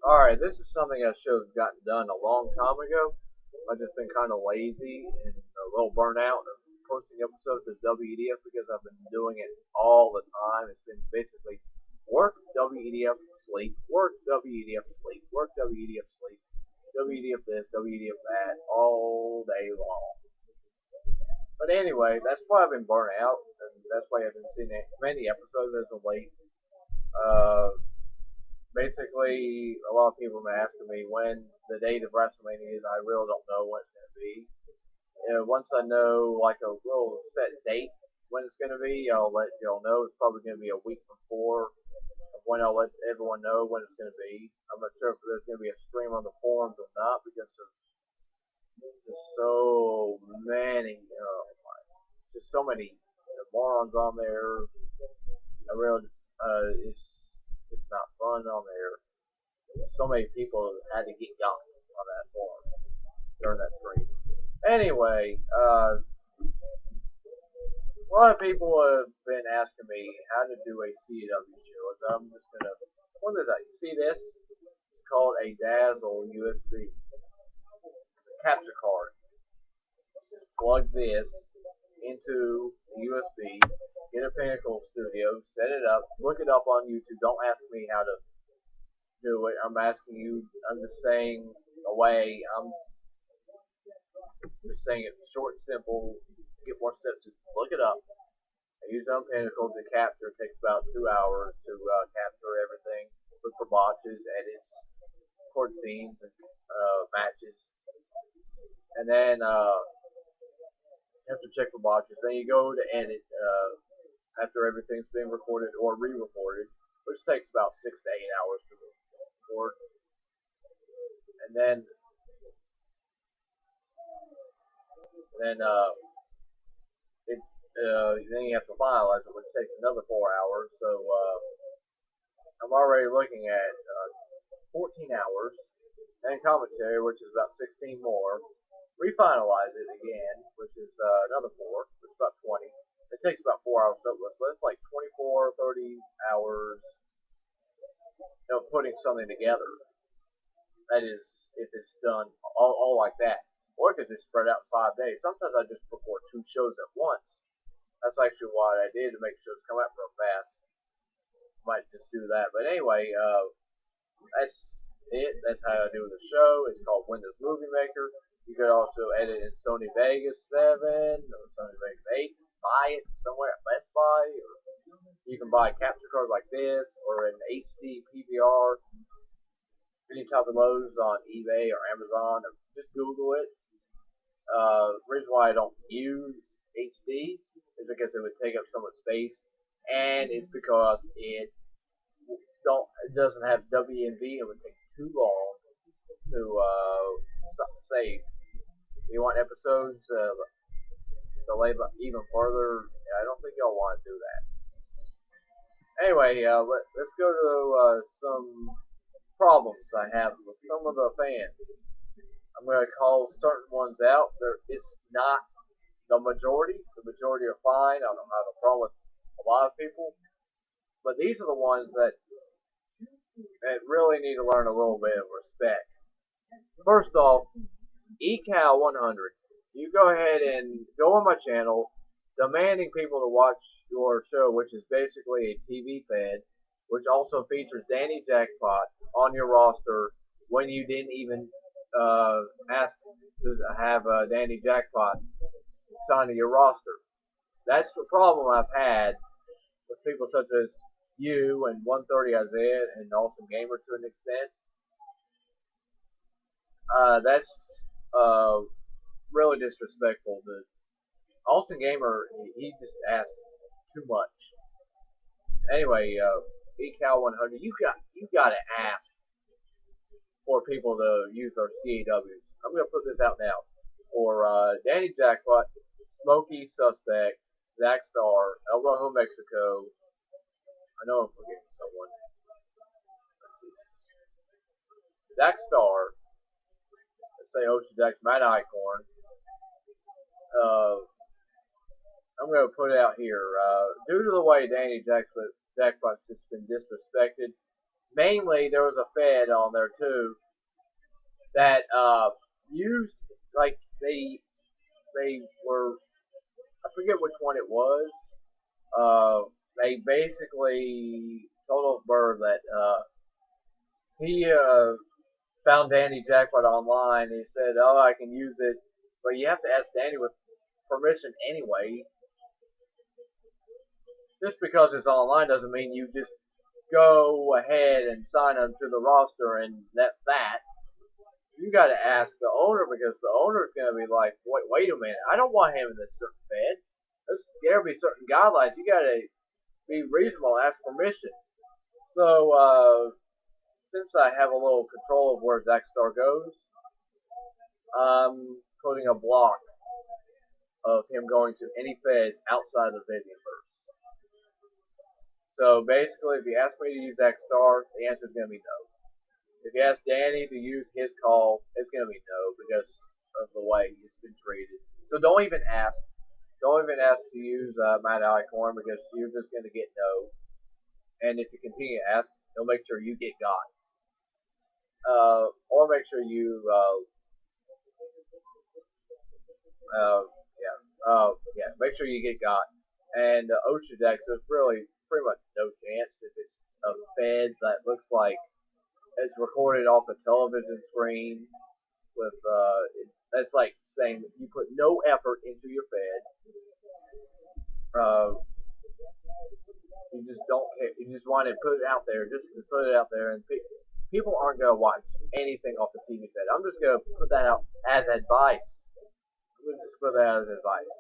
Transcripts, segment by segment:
Alright, this is something I should have gotten done a long time ago. I've just been kind of lazy and a little burnt out of posting episodes of WEDF because I've been doing it all the time. It's been basically work, WEDF, sleep, work, WEDF, sleep, work, WEDF, sleep, WEDF this, WEDF that, all day long. But anyway, that's why I've been burnt out, and that's why I haven't seen many episodes as of late. Uh, Basically, a lot of people have been asking me when the date of WrestleMania is. I really don't know when it's going to be. Once I know like a little set date when it's going to be, I'll let y'all know. It's probably going to be a week before when I'll let everyone know when it's going to be. I'm not sure if there's going to be a stream on the forums or not because there's just so many, just so many morons on there. I really, it's not fun on there. So many people had to get got on that forum during that stream. Anyway, a lot of people have been asking me how to do a CW show. So I'm just gonna. What is that? You see this? It's called a Dazzle USB capture card. Plug this into the USB. Get a Pinnacle Studio. Set it up. Look it up on YouTube. Don't ask me how to do it. I'm asking you. I'm just saying a way. I'm just saying it short and simple. Get more steps. Just look it up. I use on Pinnacle to capture. It takes about 2 hours to capture everything. Look for botches, edits, record scenes, and matches. And then you have to check for botches. Then you go to edit after everything's been recorded or re-recorded, which takes about 6 to 8 hours to record. And then then you have to finalize it, which takes another 4 hours. So I'm already looking at 14 hours, and commentary, which is about 16 more. Refinalize it again, which is another 4, which is about 20. It takes about 4 hours to upload, so that's like 24, 30 hours of putting something together. That is, if it's done all like that. Or it could just spread out in 5 days. Sometimes I just record 2 shows at once. That's actually what I did to make sure it's come out real fast. Might just do that. But anyway, that's it. That's how I do the show. It's called Windows Movie Maker. You could also edit in Sony Vegas 7 or Sony Vegas 8. Buy it somewhere at Best Buy. Or you can buy a capture card like this or an HD PVR. Any type of Lowe's on eBay or Amazon. Or just Google it. The reason why I don't use HD is because it would take up so much space. And it's because it doesn't have WMV. It would take too long to save. You want episodes delayed even further? I don't think y'all want to do that. Anyway, let's go to some problems I have with some of the fans. I'm going to call certain ones out. It's not the majority. The majority are fine. I don't have a problem with a lot of people. But these are the ones that really need to learn a little bit of respect. First off, eCal 100. You go ahead and go on my channel, demanding people to watch your show, which is basically a TV fed, which also features Danny Jackpot on your roster when you didn't even ask to have Danny Jackpot signed to your roster. That's the problem I've had with people such as you and 130 Isaiah and Awesome Gamer to an extent. That's really disrespectful. Awesome Gamer, he just asks too much. Anyway, eCal 100, you got to ask for people to use their CAWs. I'm gonna put this out now for Danny Jackpot, Smokey Suspect, Zach Star, El Rojo Mexico. I know I'm forgetting someone. Let's see. Zach Star. Let's say Ocean Jack, Matt Icorn. I'm going to put it out here. Due to the way Danny Jackpot's just been disrespected, mainly there was a Fed on there too that used like they were, I forget which one it was. They basically told Bird that he found Danny Jackpot online and he said, "Oh, I can use it, but you have to ask Danny with permission anyway. Just because it's online doesn't mean you just go ahead and sign them to the roster and that's that. You got to ask the owner because the owner is going to be like, wait a minute, I don't want him in this certain Fed. There be certain guidelines. You got to be reasonable, ask permission." So since I have a little control of where Zackstar goes, I'm putting a block of him going to any feds outside of the Vivianverse. So basically, if you ask me to use Zackstar, the answer is going to be no. If you ask Danny to use his call, it's going to be no because of the way he's been treated. So don't even ask. Don't even ask to use Mad Icorn because you're just going to get no. And if you continue to ask, he'll make sure you get got. Or make sure you, make sure you get got. And Ocean Dex, there's really pretty much no chance if it's a Fed that looks like it's recorded off a television screen with, that's like saying you put no effort into your Fed. You just don't care. You just want to put it out there, just to put it out there, and people aren't going to watch anything off the TV Fed. I'm just going to put that out as advice. I'm going to just put that out as advice.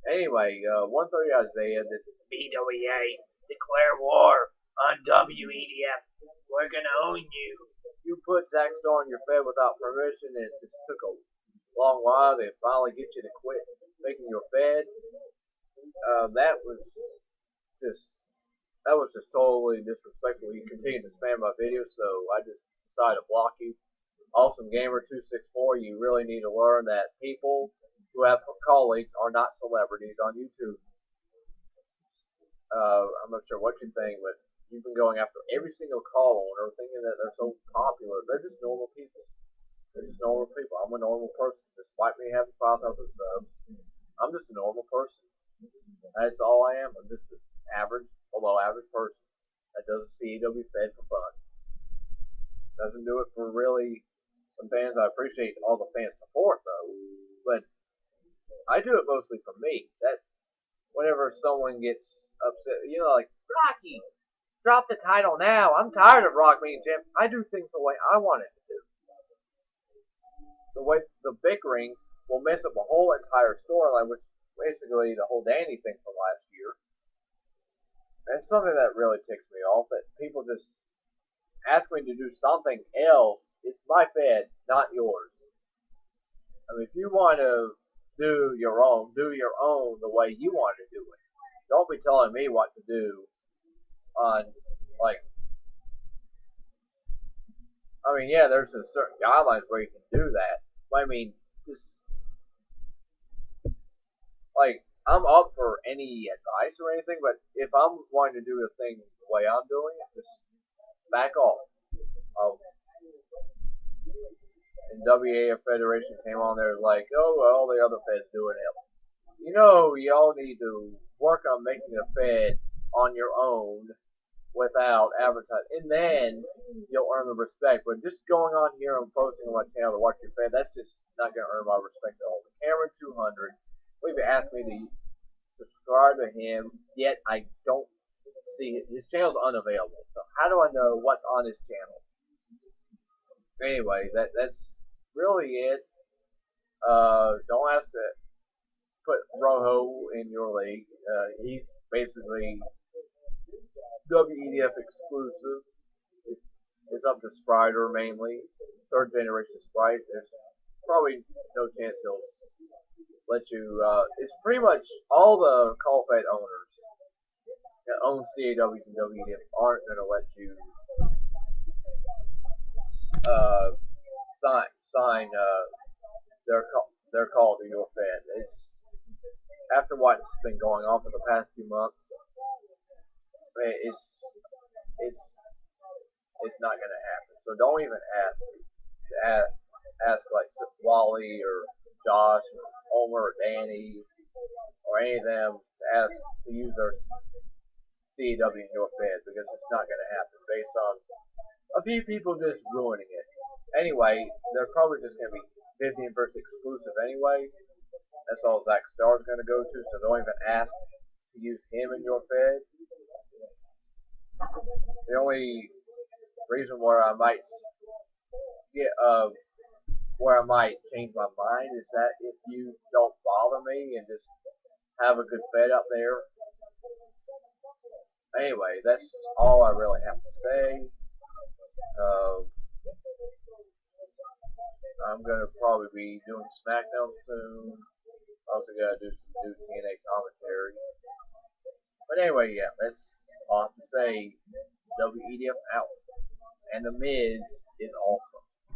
Anyway, 130 Isaiah, this BWA, declare war on WEDF. We're going to own you. You put Zackstar on your Fed without permission, and it just took a long while to finally get you to quit making your Fed. That was just totally disrespectful. You continue to spam my videos, so I just decided to block you. Awesome Gamer 264, you really need to learn that people who have colleagues are not celebrities on YouTube. I'm not sure what you think, but you've been going after every single call owner, thinking that they're so popular. They're just normal people. They're just normal people. I'm a normal person. Despite me having 5,000 subs, I'm just a normal person. That's all I am. I'm just an average, below average person that does a CAW Fed for fun. Doesn't do it for really some fans. I appreciate all the fan support though, but I do it mostly for me. That whenever someone gets upset, like Rocky, drop the title now. I'm tired of Rock being champ. I do things the way I want it to do. The way the bickering will mess up a whole entire storyline, which basically the whole Danny thing from last year. That's something that really ticks me off. That people just ask me to do something else. It's my Fed, not yours. I mean, if you want to do your own the way you want to do it. Don't be telling me what to do on, like, I mean, yeah, there's a certain guidelines where you can do that. But I mean, just, like, I'm up for any advice or anything, but if I'm wanting to do the thing the way I'm doing it, just back off. And WAF Federation came on there like, oh, well, the other Fed's doing it. Y'all need to work on making a Fed on your own without advertising. And then you'll earn the respect. But just going on here and posting on my channel to watch your Fed, that's just not going to earn my respect at all. Cameron 200, we've asked me to subscribe to him, yet I don't see it. His channel's unavailable. So how do I know what's on his channel? Anyway, that's really it. Don't ask to put Rojo in your league. He's basically WEDF exclusive. It's up to Strider mainly. Third generation Sprite. There's probably no chance he'll let you. It's pretty much all the Call Fed owners that own CAWs and WEDF aren't going to let you sign their call to your Fed. It's after what's been going on for the past few months. It's it's not going to happen. So don't even ask to ask like Wally or Josh or Homer or Danny or any of them to ask to use their CW in your fed, because it's not going to happen based on a few people just ruining it. Anyway, they're probably just going to be 15 versus exclusive anyway. That's all Zach Starr's going to go to, so don't even ask to use him in your fed. The only reason where I might where I might change my mind is that if you don't bother me and just have a good fed up there. Anyway, that's all I really have to say. I'm gonna probably be doing SmackDown soon. Also gotta do some new TNA commentary. But anyway, yeah, that's all I have to say. WEDF out. And The Miz is also